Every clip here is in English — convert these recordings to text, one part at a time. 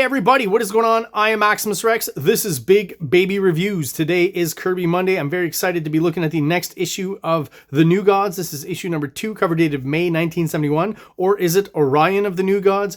everybody, what is going on? I am Maximus Rex. This is Big Baby Reviews. Today is Kirby Monday. I'm very excited to be looking at the next issue of The New Gods. This is issue number 2, cover dated May 1971. Or is it Orion of the New Gods?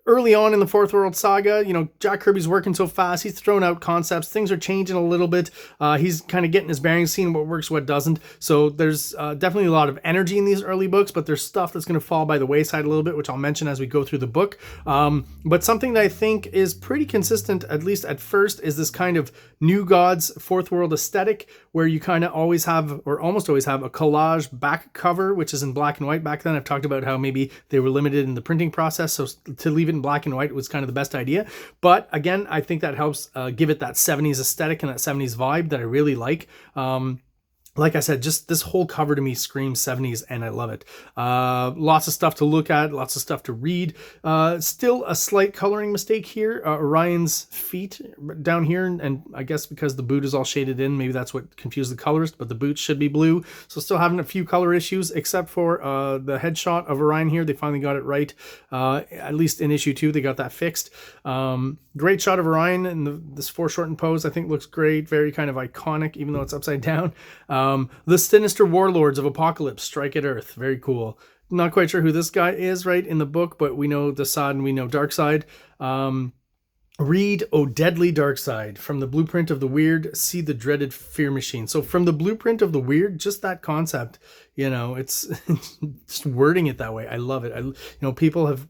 Early on in the Fourth World Saga, you know, Jack Kirby's working so fast, he's throwing out concepts, things are changing a little bit, he's kind of getting his bearings, seeing what works, what doesn't, so there's definitely a lot of energy in these early books, but there's stuff that's going to fall by the wayside a little bit, which I'll mention as we go through the book, but something that I think is pretty consistent, at least at first, is this kind of New Gods Fourth World aesthetic, where you kind of always have, or almost always have, a collage back cover, which is in black and white. Back then I've talked about how maybe they were limited in the printing process, so to leave it in black and white was kind of the best idea. But again, I think that helps give it that 70s aesthetic and that 70s vibe that I really like. Like I said, just this whole cover to me screams 70s, and I love it. Lots of stuff to look at, lots of stuff to read. Still a slight coloring mistake here. Orion's feet down here, and I guess because the boot is all shaded in, maybe that's what confused the colorist, but the boot should be blue. So still having a few color issues, except for the headshot of Orion here. They finally got it right. At least in issue 2, they got that fixed. Great shot of Orion in this foreshortened pose. I think looks great. Very kind of iconic, even though it's upside down. The sinister warlords of Apocalypse strike at Earth. Very cool. Not quite sure who this guy is right in the book, but we know Desaad and we know Darkseid. Read, O deadly Darkseid, from the blueprint of the weird, see the dreaded fear machine. So from the blueprint of the weird, just that concept, you know, it's just wording it that way. I love it. People have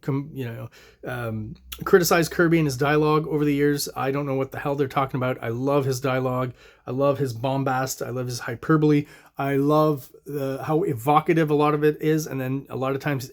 criticized Kirby and his dialogue over the years. I don't know what the hell they're talking about. I love his dialogue. I love his bombast. I love his hyperbole. I love how evocative a lot of it is. And then a lot of times,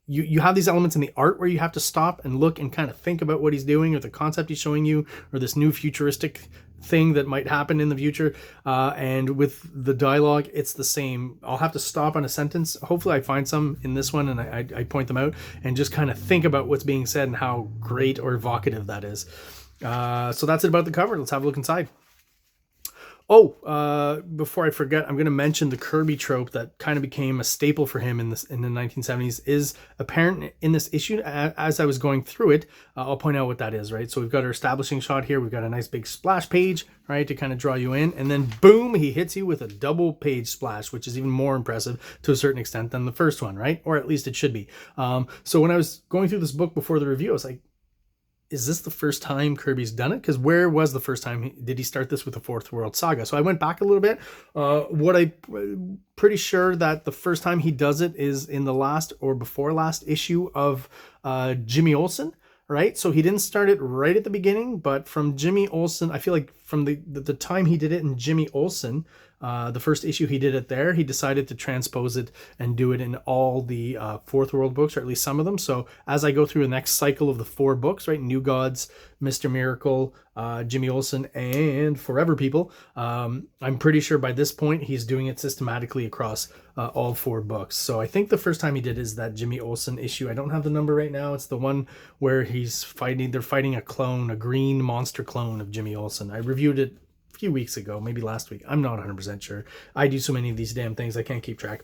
you have these elements in the art where you have to stop and look and kind of think about what he's doing or the concept he's showing you or this new futuristic thing that might happen in the future. And with the dialogue, it's the same. I'll have to stop on a sentence. Hopefully I find some in this one and I point them out and just kind of think about what's being said and how great or evocative that is. So that's it about the cover. Let's have a look inside. Before I forget, I'm going to mention the Kirby trope that kind of became a staple for him in the 1970s is apparent in this issue. As I was going through it, I'll point out what that is, right? So we've got our establishing shot here. We've got a nice big splash page, right, to kind of draw you in. And then boom, he hits you with a double page splash, which is even more impressive to a certain extent than the first one, right? Or at least it should be. So when I was going through this book before the review, I was like, is this the first time Kirby's done it? Because where was the first time did he start this with the Fourth World Saga? So I went back a little bit. Pretty sure that the first time he does it is in the last or before last issue of Jimmy Olsen, right? So he didn't start it right at the beginning, but from Jimmy Olsen, I feel like from the time he did it in Jimmy Olsen, the first issue he did it there, he decided to transpose it and do it in all the Fourth World books, or at least some of them. So as I go through the next cycle of the 4 books, right, New Gods, Mr. Miracle, Jimmy Olsen, and Forever People, I'm pretty sure by this point he's doing it systematically across all 4 books. So I think the first time he did is that Jimmy Olsen issue. I don't have the number right now. It's the one where they're fighting a clone, a green monster clone of Jimmy Olsen. I reviewed it a few weeks ago, maybe last week. I'm not 100% sure. I do so many of these damn things, I can't keep track.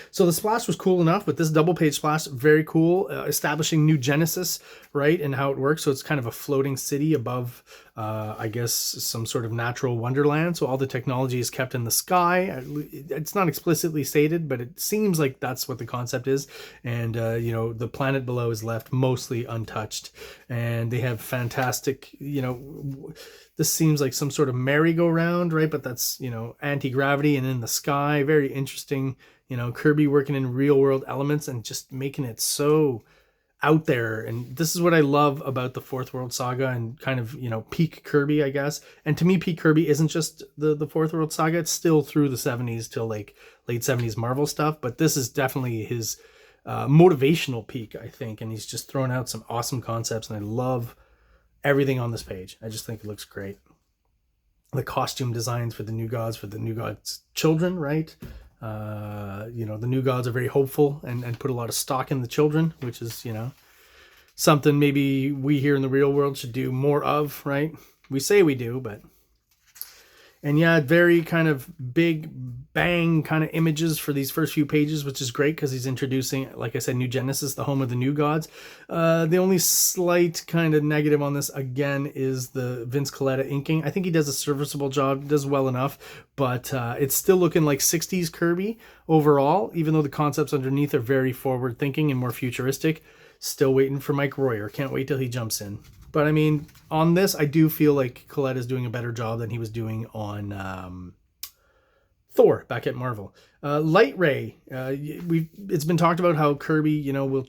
So the splash was cool enough, but this double page splash, very cool, establishing New Genesis, right, and how it works. So it's kind of a floating city above, I guess, some sort of natural wonderland. So all the technology is kept in the sky. It's not explicitly stated, but it seems like that's what the concept is. And, the planet below is left mostly untouched. And they have fantastic, this seems like some sort of merry-go-round, right? But that's, anti-gravity and in the sky. Very interesting. Kirby working in real world elements and just making it so out there. And this is what I love about the Fourth World Saga and kind of, peak Kirby, I guess. And to me, peak Kirby isn't just the Fourth World Saga. It's still through the 70s till like late 70s Marvel stuff. But this is definitely his motivational peak, I think. And he's just thrown out some awesome concepts. And I love everything on this page. I just think it looks great. The costume designs for the New Gods children, right? The New Gods are very hopeful and put a lot of stock in the children, which is, something maybe we here in the real world should do more of, right? We say we do, but And yeah, very kind of big bang kind of images for these first few pages, which is great because he's introducing, like I said, New Genesis, the home of the new gods. The only slight kind of negative on this, again, is the Vince Colletta inking. I think he does a serviceable job, does well enough, but it's still looking like 60s Kirby overall, even though the concepts underneath are very forward thinking and more futuristic. Still waiting for Mike Royer. Can't wait till he jumps in. But I mean, on this, I do feel like Colletta is doing a better job than he was doing on Thor back at Marvel. Light Ray, it's been talked about how Kirby, will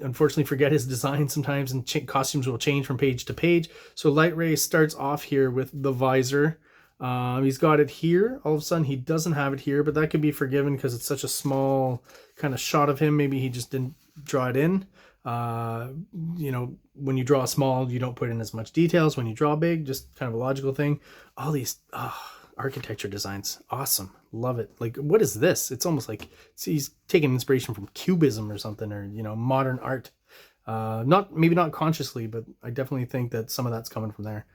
unfortunately forget his design sometimes, and costumes will change from page to page. So Light Ray starts off here with the visor. He's got it here. All of a sudden, he doesn't have it here, but that could be forgiven because it's such a small kind of shot of him. Maybe he just didn't draw it in. When you draw small, you don't put in as much details. When you draw big, just kind of a logical thing. All these architecture designs, awesome, love it. Like, what is this? It's almost like he's taking inspiration from Cubism or something, or modern art. Maybe not consciously, but I definitely think that some of that's coming from there.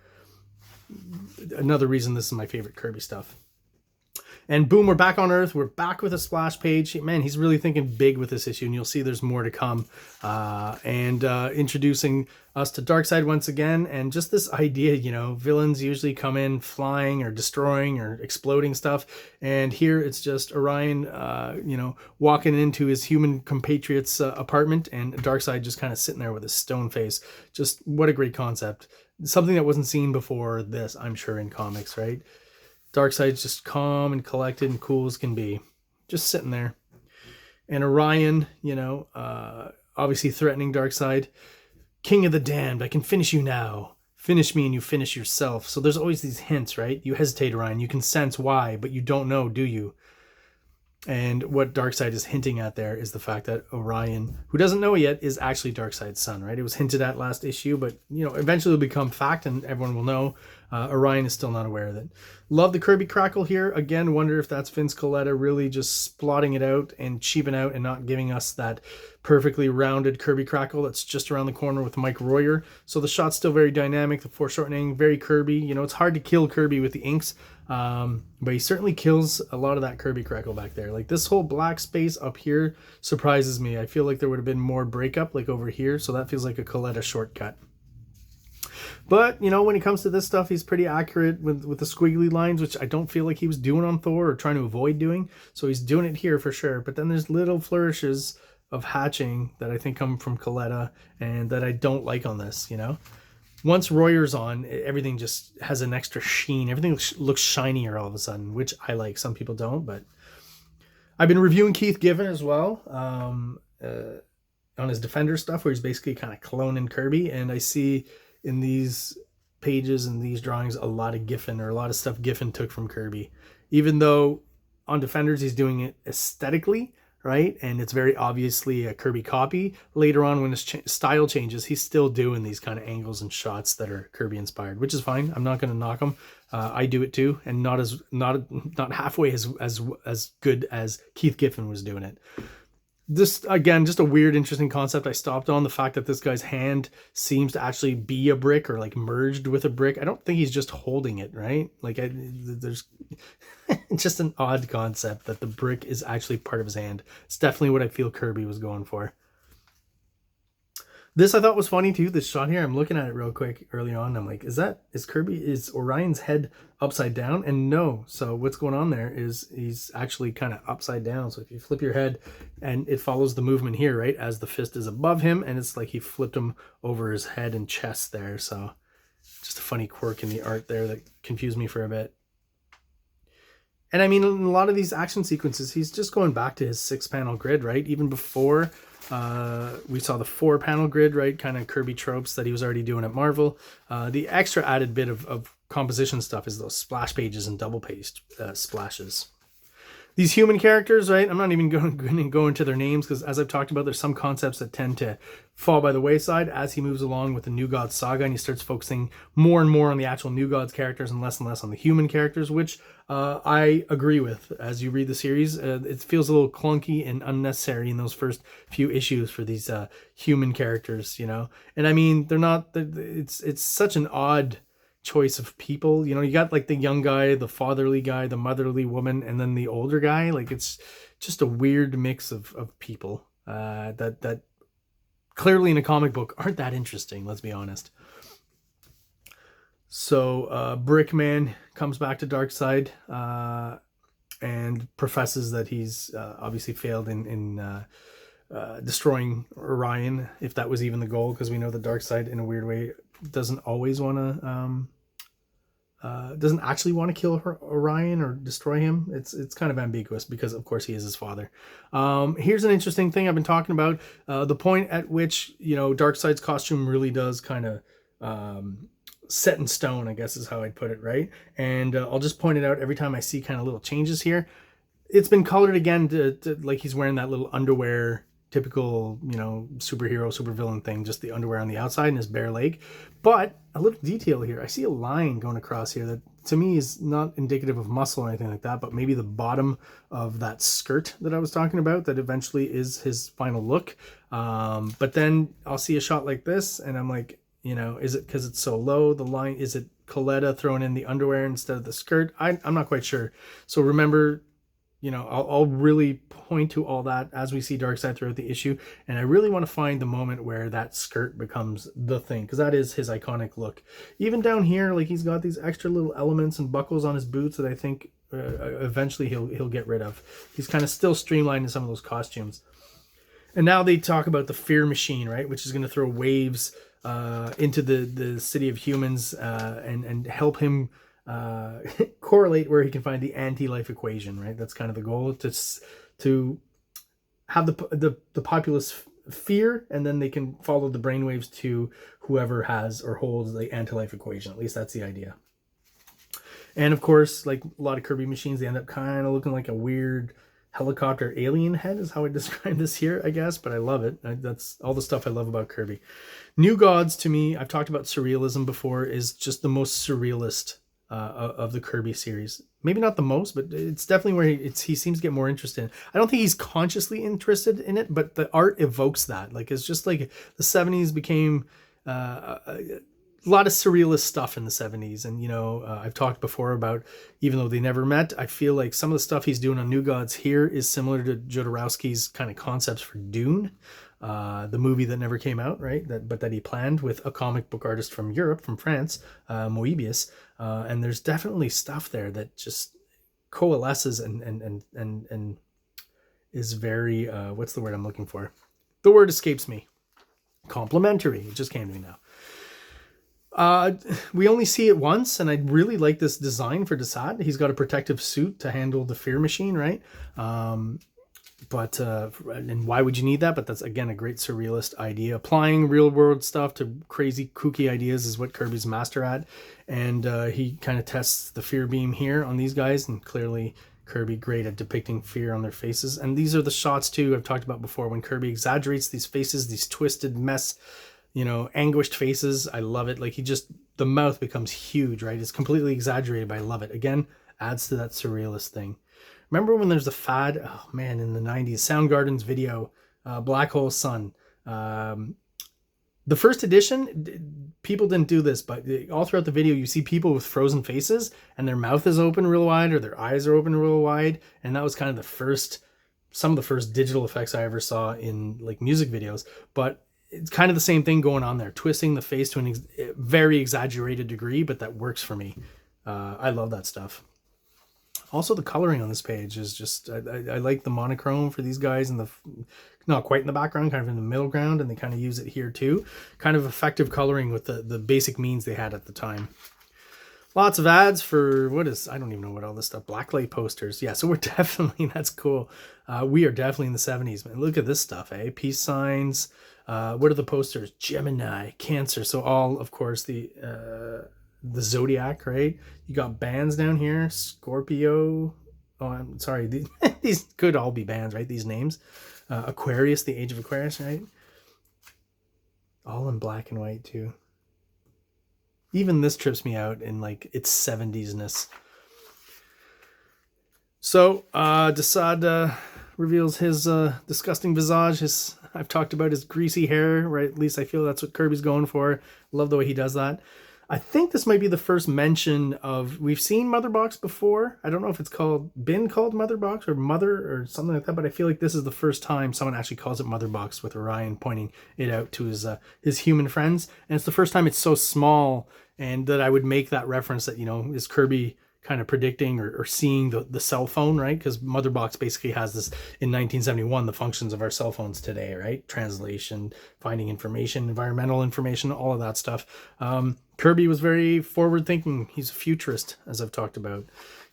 Another reason this is my favorite Kirby stuff. And boom, we're back on Earth. We're back with a splash page. Man, he's really thinking big with this issue, and you'll see there's more to come. Introducing us to Darkseid once again, and just this idea, villains usually come in flying or destroying or exploding stuff, and here it's just Orion, walking into his human compatriot's apartment, and Darkseid just kind of sitting there with his stone face. Just what a great concept. Something that wasn't seen before this, I'm sure, in comics, right? Darkseid's just calm and collected and cool as can be. Just sitting there. And Orion, obviously threatening Darkseid. King of the damned, I can finish you now. Finish me and you finish yourself. So there's always these hints, right? You hesitate, Orion. You can sense why, but you don't know, do you? And what Darkseid is hinting at there is the fact that Orion, who doesn't know yet, is actually Darkseid's son, right? It was hinted at last issue, but, eventually it'll become fact and everyone will know. Orion is still not aware of it. Love the Kirby crackle here. Again, wonder if that's Vince Colletta really just splotting it out and cheaping out and not giving us that perfectly rounded Kirby crackle that's just around the corner with Mike Royer. So the shot's still very dynamic, the foreshortening, very Kirby. It's hard to kill Kirby with the inks, but he certainly kills a lot of that Kirby crackle back there. Like, this whole black space up here surprises me. I feel like there would have been more breakup like over here, so that feels like a Colletta shortcut. But, when it comes to this stuff, he's pretty accurate with the squiggly lines, which I don't feel like he was doing on Thor or trying to avoid doing. So he's doing it here for sure. But then there's little flourishes of hatching that I think come from Colletta and that I don't like on this, Once Royer's on, everything just has an extra sheen. Everything looks shinier all of a sudden, which I like. Some people don't, but I've been reviewing Keith Giffen as well on his Defender stuff, where he's basically kind of cloning Kirby, and I see in these pages and these drawings a lot of Giffen, or a lot of stuff Giffen took from Kirby, even though on Defenders he's doing it aesthetically, right, and it's very obviously a Kirby copy. Later on, when his style changes, he's still doing these kind of angles and shots that are Kirby inspired, which is fine. I'm not going to knock him. I do it too, and not halfway as good as Keith Giffen was doing it. This, again, just a weird, interesting concept I stopped on. The fact that this guy's hand seems to actually be a brick, or like merged with a brick. I don't think he's just holding it, right? Like, there's just an odd concept that the brick is actually part of his hand. It's definitely what I feel Kirby was going for. This I thought was funny too. This shot here, I'm looking at it real quick early on. I'm like, is Orion's head upside down? And no. So what's going on there is he's actually kind of upside down. So if you flip your head, and it follows the movement here, right? As the fist is above him, and it's like he flipped him over his head and chest there. So just a funny quirk in the art there that confused me for a bit. And I mean, in a lot of these action sequences, he's just going back to his 6-panel grid, right? Even before we saw the 4-panel grid, right? Kind of Kirby tropes that he was already doing at Marvel. The extra added bit of composition stuff is those splash pages and double page splashes. These human characters, right? I'm not even going to go into their names, because as I've talked about, there's some concepts that tend to fall by the wayside as he moves along with the New Gods saga, and he starts focusing more and more on the actual New Gods characters and less on the human characters, which I agree with. As you read the series, it feels a little clunky and unnecessary in those first few issues for these human characters, And I mean, they're not. It's such an odd choice of people. You know, you got like the young guy, the fatherly guy, the motherly woman, and then the older guy. Like it's just a weird mix of people that clearly in a comic book aren't that interesting, let's be honest. So Brickman comes back to Darkseid and professes that he's obviously failed in destroying Orion, if that was even the goal, because we know the Darkseid in a weird way doesn't always want to doesn't actually want to kill Orion or destroy him. It's kind of ambiguous because of course he is his father. Here's an interesting thing I've been talking about, the point at which, you know, Darkseid's costume really does kind of set in stone, I guess is how I'd put it, right? And I'll just point it out every time I see kind of little changes here. It's been colored again to like he's wearing that little underwear, typical, you know, superhero, supervillain thing, just the underwear on the outside and his bare leg. But a little detail here, I see a line going across here that to me is not indicative of muscle or anything like that, but maybe the bottom of that skirt that I was talking about that eventually is his final look. But then I'll see a shot like this and I'm like, you know, is it because it's so low? The line, is it Coletta throwing in the underwear instead of the skirt? I'm not quite sure. So remember, you know, I'll really point to all that as we see Darkseid throughout the issue. And I really want to find the moment where that skirt becomes the thing, because that is his iconic look. Even down here, like he's got these extra little elements and buckles on his boots that I think eventually he'll get rid of. He's kind of still streamlined in some of those costumes. And now they talk about the fear machine, right? Which is going to throw waves into the city of humans and help him correlate where he can find the anti-life equation, right? That's kind of the goal, to have the populace fear, and then they can follow the brainwaves to whoever has or holds the anti-life equation. At least that's the idea. And of course, like a lot of Kirby machines, they end up kind of looking like a weird helicopter alien head is how I describe this here, I guess, but I love it. That's all the stuff I love about Kirby. New Gods, to me, I've talked about surrealism before, is just the most surrealist of the Kirby series. Maybe not the most, but it's definitely where he seems to get more interested. I don't think he's consciously interested in it, but the art evokes that. Like, it's just like the 70s became a lot of surrealist stuff in the 70s. And, you know, I've talked before about, even though they never met, I feel like some of the stuff he's doing on New Gods here is similar to Jodorowsky's kind of concepts for Dune, the movie that never came out, right? But that he planned with a comic book artist from Europe, from France, Moebius. And there's definitely stuff there that just coalesces and is very, what's the word I'm looking for? The word escapes me. Complementary. It just came to me now. We only see it once, and I really like this design for Desaad. He's got a protective suit to handle the fear machine, right? But and why would you need that? But that's, again, a great surrealist idea. Applying real world stuff to crazy kooky ideas is what Kirby's master at. And he kind of tests the fear beam here on these guys, and clearly Kirby great at depicting fear on their faces. And these are the shots too I've talked about before, when Kirby exaggerates these faces, these twisted mess, you know, anguished faces. I love it. Like, the mouth becomes huge, right? It's completely exaggerated, but I love it. Again, adds to that surrealist thing. Remember when there's a fad, oh man, in the 90s, Soundgarden's video, Black Hole Sun. The first edition, people didn't do this, but all throughout the video, you see people with frozen faces and their mouth is open real wide or their eyes are open real wide. And that was kind of some of the first digital effects I ever saw in like music videos. But it's kind of the same thing going on there, twisting the face to a very exaggerated degree, but that works for me. I love that stuff. Also, the coloring on this page is just, I like the monochrome for these guys, and not quite in the background, kind of in the middle ground, and they kind of use it here too. Kind of effective coloring with the basic means they had at the time. Lots of ads for, I don't even know what all this stuff, blacklight posters. Yeah, so we're definitely, that's cool. We are definitely in the 70s, man. Look at this stuff, eh? Peace signs. What are the posters? Gemini, Cancer. So all, of course, the Zodiac, right? You got bands down here. Scorpio. Oh, I'm sorry. These could all be bands, right? These names. Aquarius, the Age of Aquarius, right? All in black and white too. Even this trips me out in like its 70s-ness. So Desaad reveals his disgusting visage. I've talked about his greasy hair, right? At least I feel that's what Kirby's going for. Love the way he does that. I think this might be the first mention of, we've seen Mother Box before. I don't know if it's been called Mother Box or Mother or something like that, but I feel like this is the first time someone actually calls it Mother Box, with Orion pointing it out to his human friends. And it's the first time it's so small, and that I would make that reference that, is Kirby kind of predicting or seeing the cell phone, right? Because Mother Box basically has this, in 1971, the functions of our cell phones today, right? Translation, finding information, environmental information, all of that stuff. Kirby was very forward thinking. He's a futurist, as I've talked about.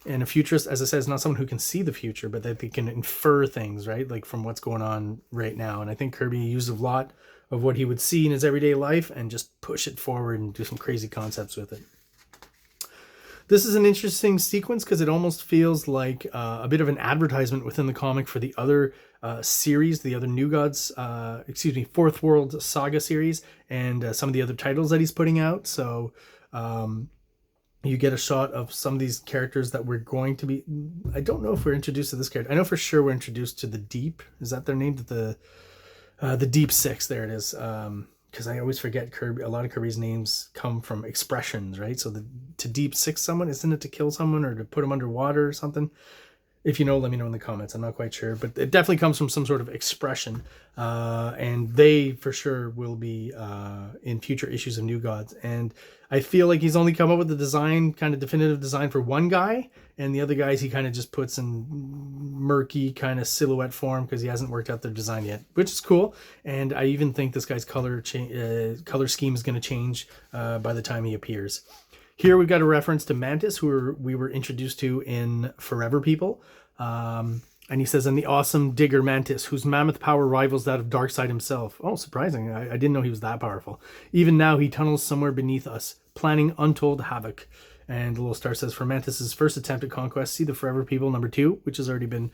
And a futurist, as I said, is not someone who can see the future, but that they can infer things, right? Like from what's going on right now. And I think Kirby used a lot of what he would see in his everyday life and just push it forward and do some crazy concepts with it. This is an interesting sequence because it almost feels like a bit of an advertisement within the comic for the other series, the other New Gods, Fourth World Saga series, and some of the other titles that he's putting out. So you get a shot of some of these characters that we're going to be... I don't know if we're introduced to this character. I know for sure we're introduced to the Deep. Is that their name? The Deep Six. There it is. Because I always forget Kirby. A lot of Kirby's names come from expressions, right? So to Deep Six someone, isn't it to kill someone or to put them underwater or something? If you know, let me know in the comments. I'm not quite sure, but it definitely comes from some sort of expression. And they for sure will be in future issues of New Gods. And I feel like he's only come up with the design, kind of definitive design for one guy, and the other guys he kind of just puts in murky kind of silhouette form because he hasn't worked out their design yet, which is cool. And I even think this guy's color scheme is going to change by the time he appears. Here we've got a reference to Mantis, who we were introduced to in Forever People. And he says, "And the awesome digger Mantis, whose mammoth power rivals that of Darkseid himself." Oh, surprising. I didn't know he was that powerful. "Even now he tunnels somewhere beneath us, planning untold havoc." And the little star says, "For Mantis's first attempt at conquest, see the Forever People #2, which has already been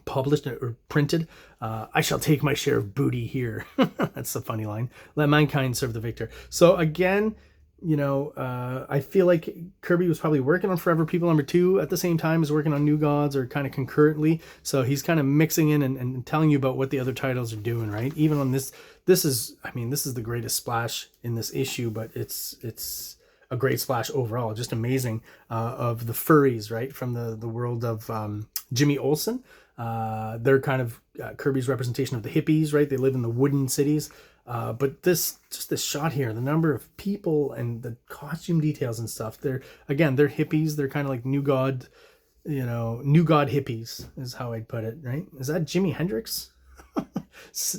published or printed. I shall take my share of booty here." That's a funny line. "Let mankind serve the victor." So again, I feel like Kirby was probably working on Forever People #2 at the same time as working on New Gods, or kind of concurrently. So he's kind of mixing in and telling you about what the other titles are doing, right? Even on this is the greatest splash in this issue, but it's a great splash overall. Just amazing of the furries, right? From the world of Jimmy Olsen. They're kind of Kirby's representation of the hippies, right? They live in the wooden cities. But this shot here, the number of people and the costume details and stuff, they're hippies. They're kind of like New God hippies is how I'd put it, right? Is that Jimi Hendrix?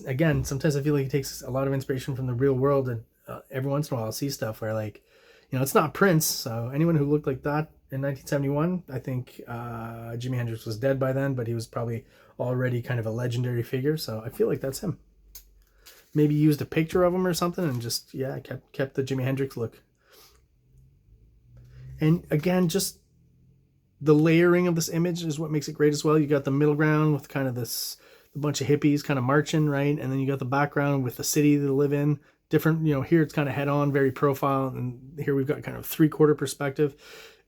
Again, sometimes I feel like he takes a lot of inspiration from the real world, and every once in a while I'll see stuff where, like, it's not Prince. So anyone who looked like that in 1971, I think Jimi Hendrix was dead by then, but he was probably already kind of a legendary figure. So I feel like that's him. Maybe used a picture of him or something and just, kept the Jimi Hendrix look. And again, just the layering of this image is what makes it great as well. You got the middle ground with kind of the bunch of hippies kind of marching, right? And then you got the background with the city they live in. Different, here it's kind of head on, very profile. And here we've got kind of 3/4 perspective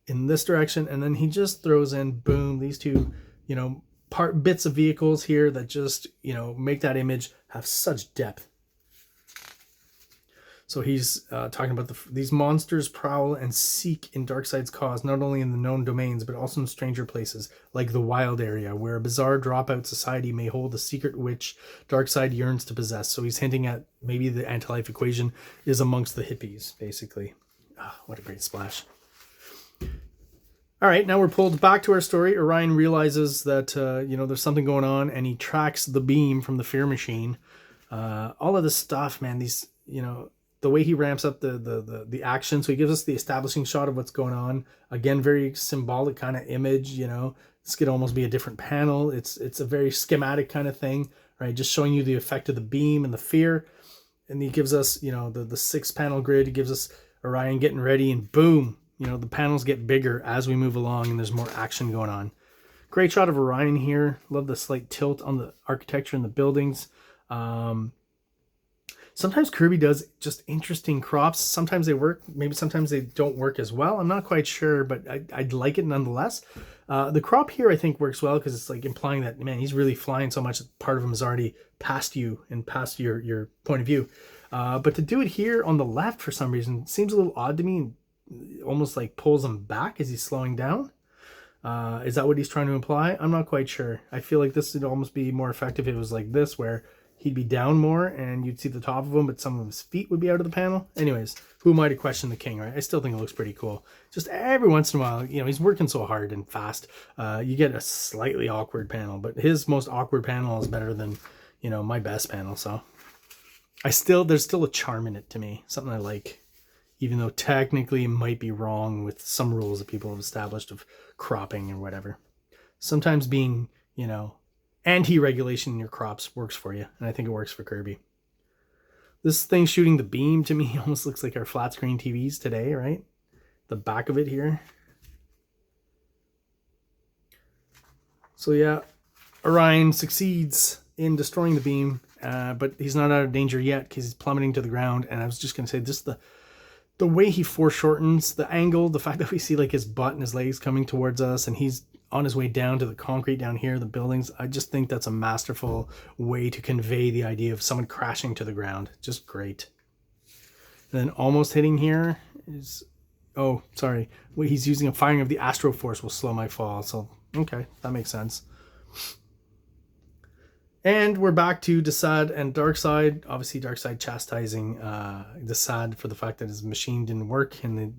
in this direction. And then he just throws in, boom, these two, bits of vehicles here that just, make that image have such depth. So he's talking about these monsters prowl and seek in Darkseid's cause, not only in the known domains, but also in stranger places, like the Wild Area, where a bizarre dropout society may hold a secret which Darkseid yearns to possess. So he's hinting at maybe the anti-life equation is amongst the hippies, basically. What a great splash. All right, now we're pulled back to our story. Orion realizes that, there's something going on, and he tracks the beam from the fear machine. All of this stuff, man, these, the way he ramps up the action. So he gives us the establishing shot of what's going on. Again, very symbolic kind of image, This could almost be a different panel. It's a very schematic kind of thing, right? Just showing you the effect of the beam and the fear. And he gives us, the 6-panel grid. He gives us Orion getting ready, and boom, the panels get bigger as we move along and there's more action going on. Great shot of Orion here. Love the slight tilt on the architecture and the buildings. Sometimes Kirby does just interesting crops. Sometimes they work, maybe sometimes they don't work as well. I'm not quite sure, but I'd like it nonetheless. The crop here I think works well because it's like implying that, man, he's really flying so much that part of him is already past you and past your point of view. But to do it here on the left for some reason seems a little odd to me, and almost like pulls him back as he's slowing down. Is that what he's trying to imply? I'm not quite sure. I feel like this would almost be more effective if it was like this, where he'd be down more and you'd see the top of him, but some of his feet would be out of the panel. Anyways, who am I to question the king, right? I still think it looks pretty cool. Just every once in a while, you know, he's working so hard and fast. You get a slightly awkward panel, but his most awkward panel is better than, you know, my best panel. So there's still a charm in it to me, something I like, even though technically it might be wrong with some rules that people have established of cropping or whatever. Sometimes being, you know, anti-regulation in your crops works for you, and I think it works for Kirby. This thing shooting the beam to me almost looks like our flat screen TVs today, right? The back of it here. So yeah, Orion succeeds in destroying the beam, but he's not out of danger yet because he's plummeting to the ground. And I was just going to say, just the way he foreshortens the angle, the fact that we see like his butt and his legs coming towards us, and he's on his way down to the concrete down here, the buildings. I just think that's a masterful way to convey the idea of someone crashing to the ground. Just great. And then almost hitting here is, oh, sorry. Well, he's using a firing of the Astro Force will slow my fall. So, okay, that makes sense. And we're back to Desaad and Darkseid. Obviously, Darkseid chastising Desaad for the fact that his machine didn't work and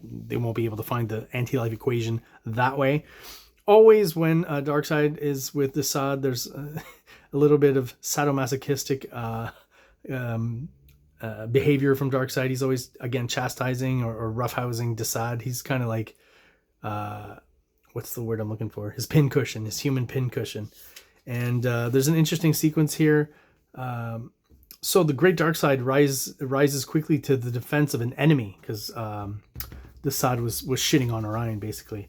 they won't be able to find the anti-life equation that way. Always when Darkseid is with Desaad, there's a little bit of sadomasochistic behavior from Darkseid. He's always, again, chastising or roughhousing Desaad. He's kind of like, what's the word I'm looking for? His pincushion, his human pincushion. And there's an interesting sequence here. So the great Darkseid rises quickly to the defense of an enemy, because Desaad was shitting on Orion, basically.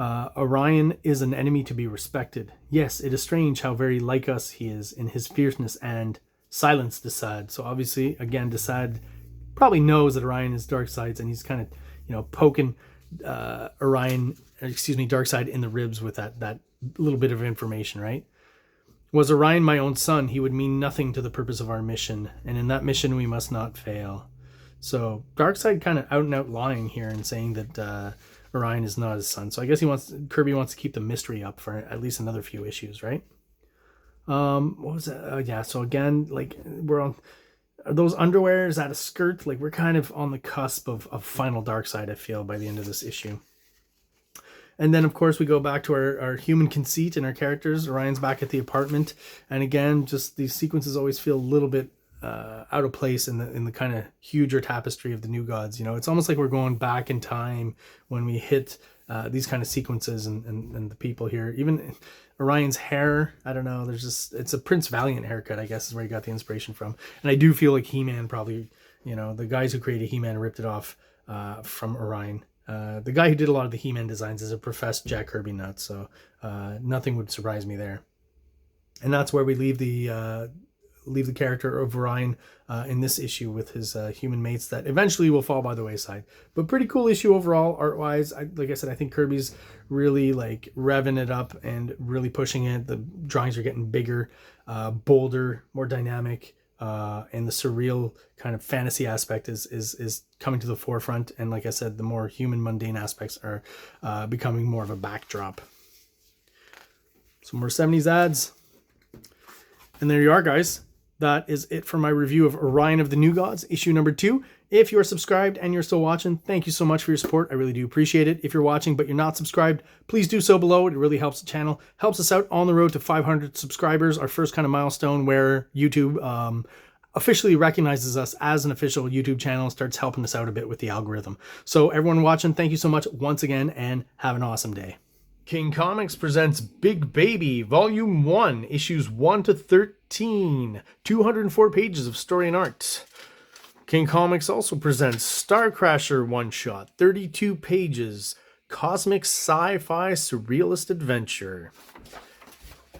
Orion is an enemy to be respected. Yes, it is strange how very like us he is in his fierceness and silence Desaad. So obviously, again, Desaad probably knows that Orion is Darkseid's, and he's kind of, you know, poking Darkseid in the ribs with that little bit of information, right? Was Orion my own son, he would mean nothing to the purpose of our mission, and in that mission we must not fail. So Darkseid kind of out and out lying here and saying that Orion is not his son. So I guess Kirby wants to keep the mystery up for at least another few issues, right? What was that? Yeah, so again, like, we're on, are those underwear, is that a skirt? Like, we're kind of on the cusp of final Darkseid, I feel, by the end of this issue. And then, of course, we go back to our human conceit and our characters. Orion's back at the apartment. And again, just these sequences always feel a little bit out of place in the kind of huger tapestry of the New Gods. You know, it's almost like we're going back in time when we hit these kind of sequences and the people here. Even Orion's hair, I don't know, it's a Prince Valiant haircut, I guess, is where he got the inspiration from. And I do feel like He-Man probably, you know, the guys who created He-Man ripped it off from Orion. The guy who did a lot of the He-Man designs is a professed Jack Kirby nut, so nothing would surprise me there. And that's where we leave the character of Orion in this issue with his human mates that eventually will fall by the wayside. But pretty cool issue overall, art-wise. Like I said, I think Kirby's really like revving it up and really pushing it. The drawings are getting bigger, bolder, more dynamic. And the surreal kind of fantasy aspect is coming to the forefront. And like I said, the more human mundane aspects are becoming more of a backdrop. Some more 70s ads. And there you are, guys. That is it for my review of Orion of the New Gods, issue number 2. If you're subscribed and you're still watching, thank you so much for your support. I really do appreciate it. If you're watching but you're not subscribed, please do so below. It really helps the channel, helps us out on the road to 500 subscribers, our first kind of milestone where YouTube officially recognizes us as an official YouTube channel, starts helping us out a bit with the algorithm. So everyone watching, thank you so much once again, and have an awesome day. King Comics presents Big Baby, Volume 1, Issues 1 to 13, 204 pages of story and art. King Comics also presents Star Crasher one-shot, 32 pages, cosmic sci-fi surrealist adventure.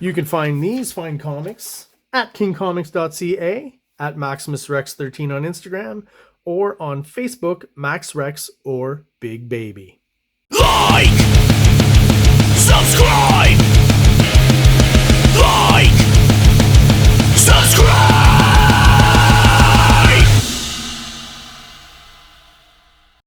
You can find these fine comics at KingComics.CA, at MaximusRex13 on Instagram, or on Facebook, MaxRex or Big Baby. Like! Subscribe! Like! Subscribe!